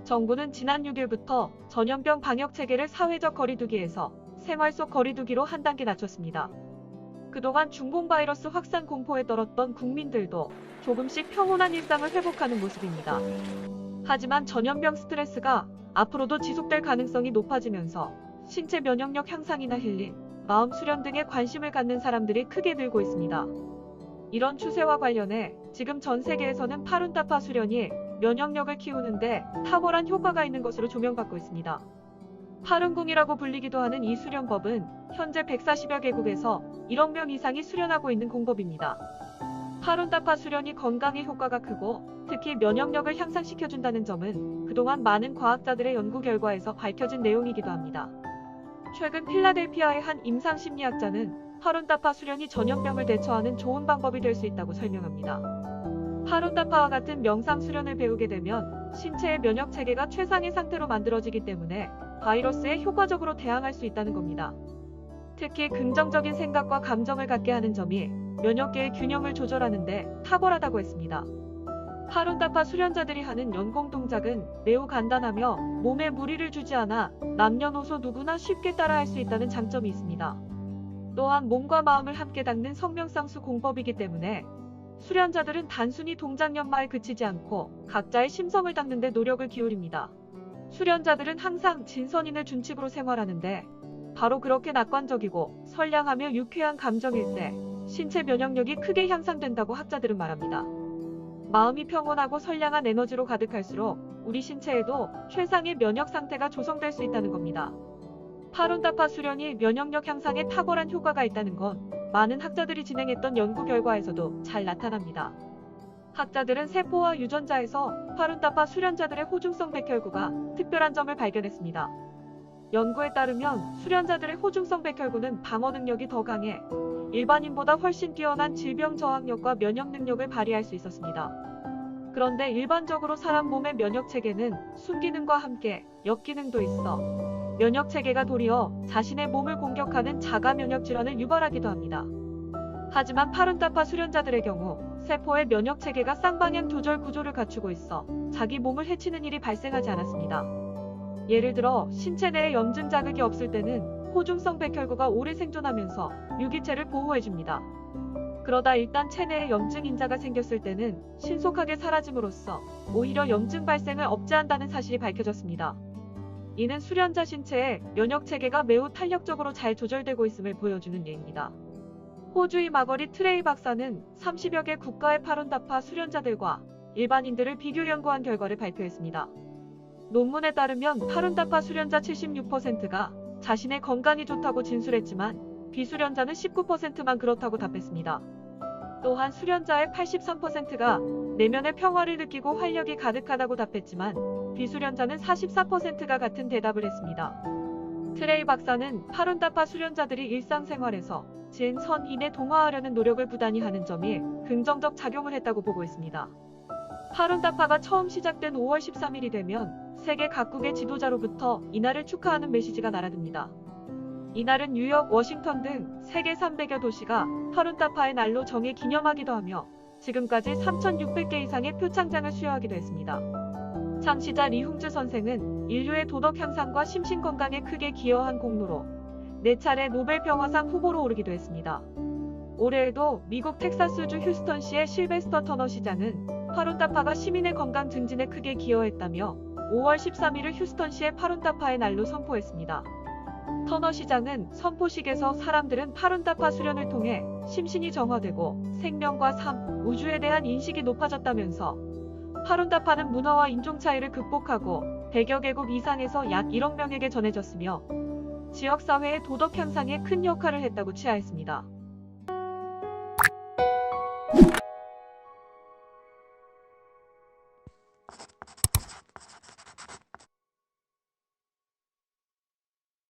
정부는 지난 6일부터 전염병 방역 체계를 사회적 거리두기에서 생활 속 거리두기로 한 단계 낮췄습니다. 그동안 중공 바이러스 확산 공포에 떨었던 국민들도 조금씩 평온한 일상을 회복하는 모습입니다. 하지만 전염병 스트레스가 앞으로도 지속될 가능성이 높아지면서 신체 면역력 향상이나 힐링, 마음 수련 등에 관심을 갖는 사람들이 크게 늘고 있습니다. 이런 추세와 관련해 지금 전 세계에서는 파룬타파 수련이 면역력을 키우는데 탁월한 효과가 있는 것으로 조명받고 있습니다. 파룬궁이라고 불리기도 하는 이 수련법은 현재 140여 개국에서 1억 명 이상이 수련하고 있는 공법입니다. 파룬타파 수련이 건강에 효과가 크고 특히 면역력을 향상시켜준다는 점은 그동안 많은 과학자들의 연구 결과에서 밝혀진 내용이기도 합니다. 최근 필라델피아의 한 임상심리학자는 파룬타파 수련이 전염병을 대처하는 좋은 방법이 될 수 있다고 설명합니다. 파룬타파와 같은 명상 수련을 배우게 되면 신체의 면역 체계가 최상의 상태로 만들어지기 때문에 바이러스에 효과적으로 대항할 수 있다는 겁니다. 특히 긍정적인 생각과 감정을 갖게 하는 점이 면역계의 균형을 조절하는 데 탁월하다고 했습니다. 파룬타파 수련자들이 하는 연공 동작은 매우 간단하며 몸에 무리를 주지 않아 남녀노소 누구나 쉽게 따라할 수 있다는 장점이 있습니다. 또한 몸과 마음을 함께 닦는 성명상수 공법이기 때문에 수련자들은 단순히 동작 연마에 그치지 않고 각자의 심성을 닦는 데 노력을 기울입니다. 수련자들은 항상 진선인을 준칙으로 생활하는데 바로 그렇게 낙관적이고 선량하며 유쾌한 감정일 때 신체 면역력이 크게 향상된다고 학자들은 말합니다. 마음이 평온하고 선량한 에너지로 가득할수록 우리 신체에도 최상의 면역 상태가 조성될 수 있다는 겁니다. 파룬타파 수련이 면역력 향상에 탁월한 효과가 있다는 건 많은 학자들이 진행했던 연구 결과에서도 잘 나타납니다. 학자들은 세포와 유전자에서 파룬타파 수련자들의 호중성 백혈구가 특별한 점을 발견했습니다. 연구에 따르면 수련자들의 호중성 백혈구는 방어 능력이 더 강해 일반인보다 훨씬 뛰어난 질병 저항력과 면역 능력을 발휘할 수 있었습니다. 그런데 일반적으로 사람 몸의 면역 체계는 순기능과 함께 역기능도 있어 면역 체계가 도리어 자신의 몸을 공격하는 자가 면역 질환을 유발하기도 합니다. 하지만 파룬타파 수련자들의 경우 세포의 면역 체계가 쌍방향 조절 구조를 갖추고 있어 자기 몸을 해치는 일이 발생하지 않았습니다. 예를 들어 신체 내에 염증 자극이 없을 때는 호중성 백혈구가 오래 생존하면서 유기체를 보호해줍니다. 그러다 일단 체내에 염증 인자가 생겼을 때는 신속하게 사라짐으로써 오히려 염증 발생을 억제한다는 사실이 밝혀졌습니다. 이는 수련자 신체의 면역 체계가 매우 탄력적으로 잘 조절되고 있음을 보여주는 예입니다. 호주의 마거리 트레이 박사는 30여 개 국가의 파룬타파 수련자들과 일반인들을 비교 연구한 결과를 발표했습니다. 논문에 따르면 파룬타파 수련자 76%가 자신의 건강이 좋다고 진술했지만 비수련자는 19%만 그렇다고 답했습니다. 또한 수련자의 83%가 내면의 평화를 느끼고 활력이 가득하다고 답했지만 비수련자는 44%가 같은 대답을 했습니다. 트레이 박사는 파룬타파 수련자들이 일상생활에서 진선인에 동화하려는 노력을 부단히 하는 점이 긍정적 작용을 했다고 보고 있습니다. 파룬타파가 처음 시작된 5월 13일이 되면 세계 각국의 지도자로부터 이날을 축하하는 메시지가 날아듭니다. 이날은 뉴욕, 워싱턴 등 세계 300여 도시가 파룬타파의 날로 정해 기념하기도 하며 지금까지 3,600개 이상의 표창장을 수여하기도 했습니다. 창시자 리흥즈 선생은 인류의 도덕 향상과 심신 건강에 크게 기여한 공로로 4차례 노벨 평화상 후보로 오르기도 했습니다. 올해에도 미국 텍사스주 휴스턴시의 실베스터 터너 시장은 파룬타파가 시민의 건강 증진에 크게 기여했다며 5월 13일을 휴스턴시의 파룬타파의 날로 선포했습니다. 터너 시장은 선포식에서 사람들은 파룬타파 수련을 통해 심신이 정화되고 생명과 삶, 우주에 대한 인식이 높아졌다면서 파룬타파는 문화와 인종 차이를 극복하고 100여 개국 이상에서 약 1억 명에게 전해졌으며 지역사회의 도덕 향상에 큰 역할을 했다고 치하했습니다.